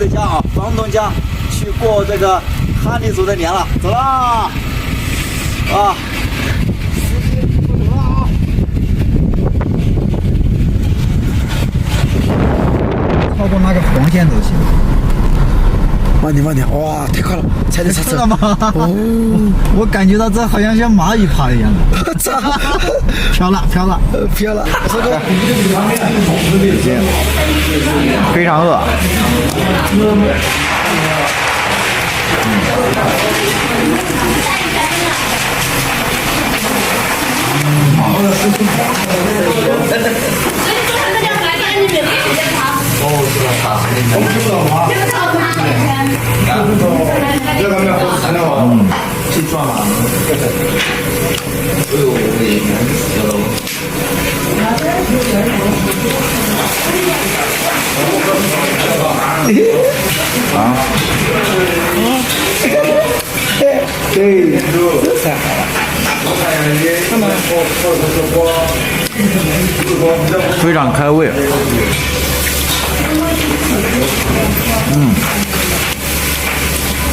的家啊，房东家去过这个哈尼族的年了，走啦！啊，司机不走了啊！超过那个黄线就行。慢点慢点，哇，太快了，踩点刹车了吗？哦，我感觉到这好像像蚂蚁爬一样的。操，飘了飘了飘了！非常饿。非常开胃。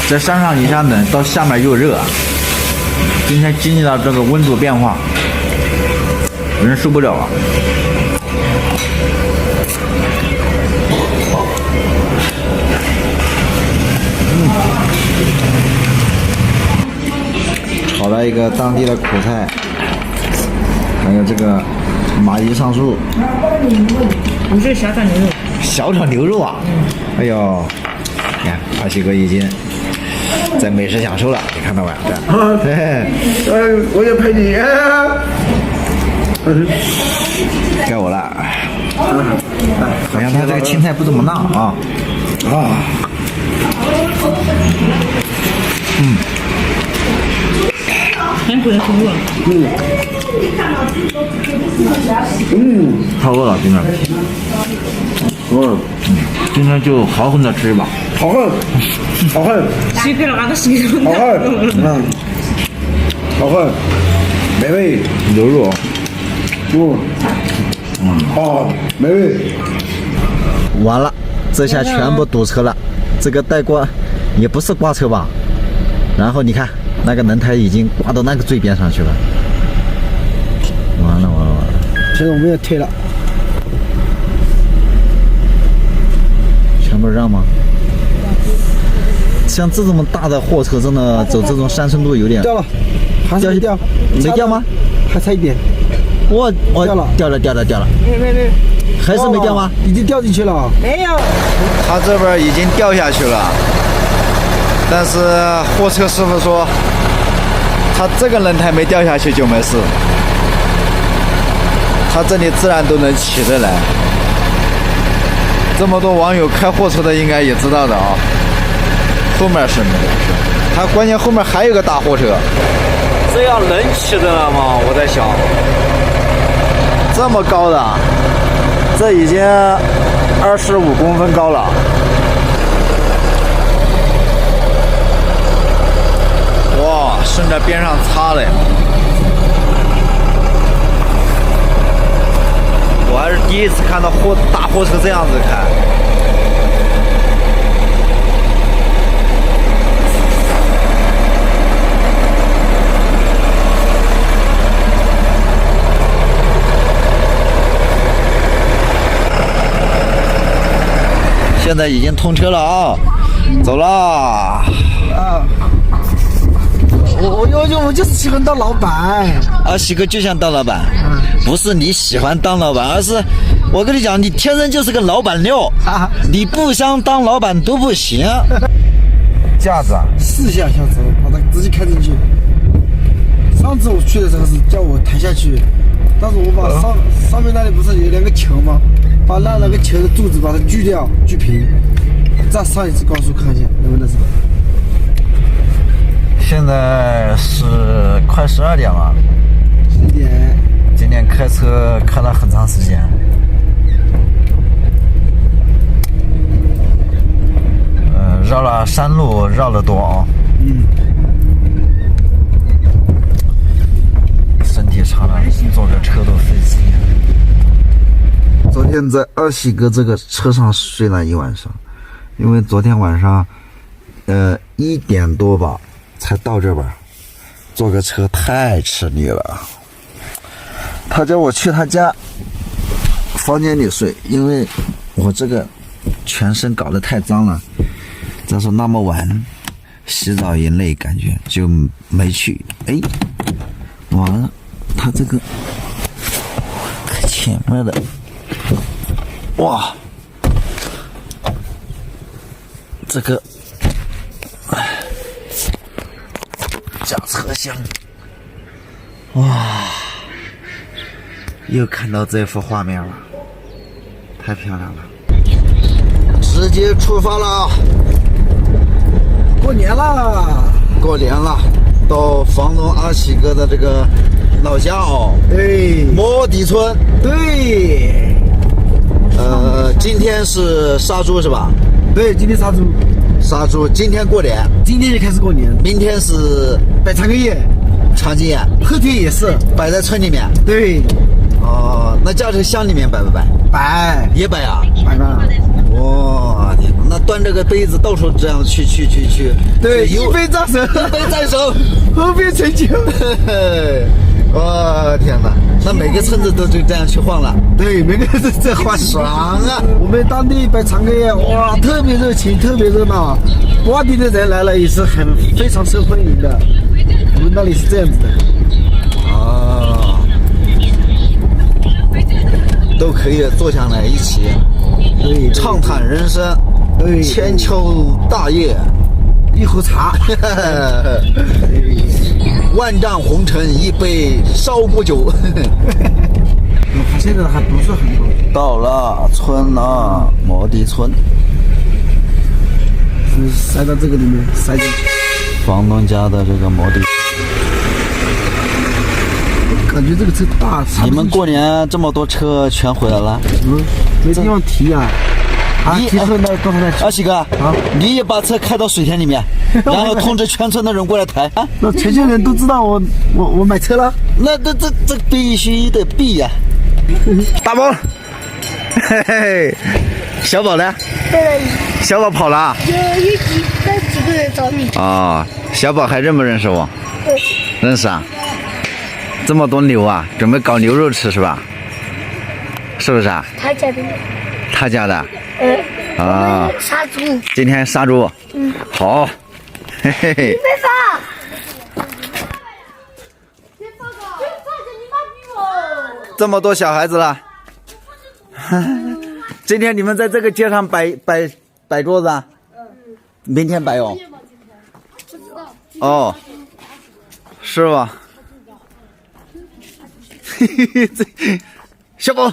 在山上一下冷，到下面又热。今天经历了这个温度变化，人受不了了。炒了一个当地的苦菜，还有这个蚂蚁上树。不是小炒牛肉。小炒牛肉啊！哎呦，你看华西哥已经在美食享受了，你看到吧？对，我也陪你。该我了。好像他这个青菜不怎么辣啊。很贵的服务。太饿了，今天。今天就好狠的吃吧。好狠，好狠，谁给了俺个谁？好狠，好狠，美味牛肉。美味。完了，这下全部堵车了。这个带挂也不是挂车吧？然后你看那个轮胎已经挂到那个最边上去了。完了。现在我们要退了。全部让吗？像这种大的货车，真的走这种山深路有点掉了，还是没掉？没掉吗？还差一点。我掉了，掉了。没，还是没掉吗？已经掉进去了。没有。他这边已经掉下去了，但是货车师傅说，他这个轮胎没掉下去就没事，他这里自然都能起得来。这么多网友开货车的应该也知道的啊，后面是没有事，他关键后面还有个大货车，这样能起得来吗？我在想，这么高的，这已经25公分高了。哇，顺着边上擦嘞。我还是第一次看到大货车这样子开。现在已经通车了啊，走啦！我就是喜欢当老板。啊，喜哥就想当老板，不是你喜欢当老板，而是我跟你讲，你天生就是个老板料，你不想当老板都不行。架子啊4下小车，把它直接开进去。上次我去的时候是叫我抬下去，但是我把上面那里不是有2个球吗？把那个球的柱子把它锯掉，锯平，再上一次高速看一下能不能上。现在是快12点了。11点。今天开车开了很长时间。绕了山路绕得多啊。身体差了，坐着车都费劲。昨天在二喜哥这个车上睡了一晚上，因为昨天晚上1点多吧才到这边，坐个车太吃力了。他叫我去他家房间里睡，因为我这个全身搞得太脏了。再说那么晚洗澡也累，感觉就没去。哎，完了，他这个前面的，哇，这个驾车厢，哇，又看到这幅画面了，太漂亮了。直接出发了，过年啦！过年了，到房东阿喜哥的这个老家哦，对摩底村。对今天是杀猪是吧？对，今天杀猪，杀猪，今天过年，今天就开始过年，明天是摆长个夜，长津宴，后天也是。摆在村里面。对，哦，那驾车乡里面摆不摆？摆也摆啊！摆吧。哇，天哪，那端着个杯子到处这样去。对，一一杯在手，杯在手，后边成就。哇，天哪，那每个村子都就这样去晃了，对，每个人都在换爽啊！我们当地摆长个夜，哇，特别热情，特别热闹。外地的人来了也是非常受欢迎的。我们那里是这样子的。啊，都可以坐下来一起对，畅谈人生，对，千秋大业，一壶茶。万丈红尘一杯烧锅酒。他现在还不是很多。到了村了，摩底村，塞到这个里面，塞进去。房东家的这个摩底。感觉这个车大。你们过年这么多车全回来了？没地方提啊。提后那刚才阿喜哥，你也把车开到水田里面，然后通知全村的人过来抬啊！那全村人都知道我买车了。那这必须得避呀！大宝，嘿嘿，小宝呢？在那里小宝跑了有几个人找你？啊！小宝还认不认识我？对，认识啊！这么多牛啊，准备搞牛肉吃是吧？是不是啊？他家的，他家的啊，杀猪，今天杀猪。好，嘿嘿嘿。别放。这么多小孩子了，今天你们在这个街上摆桌子啊？明天摆哦。哦，是吧？嘿嘿嘿，小宝。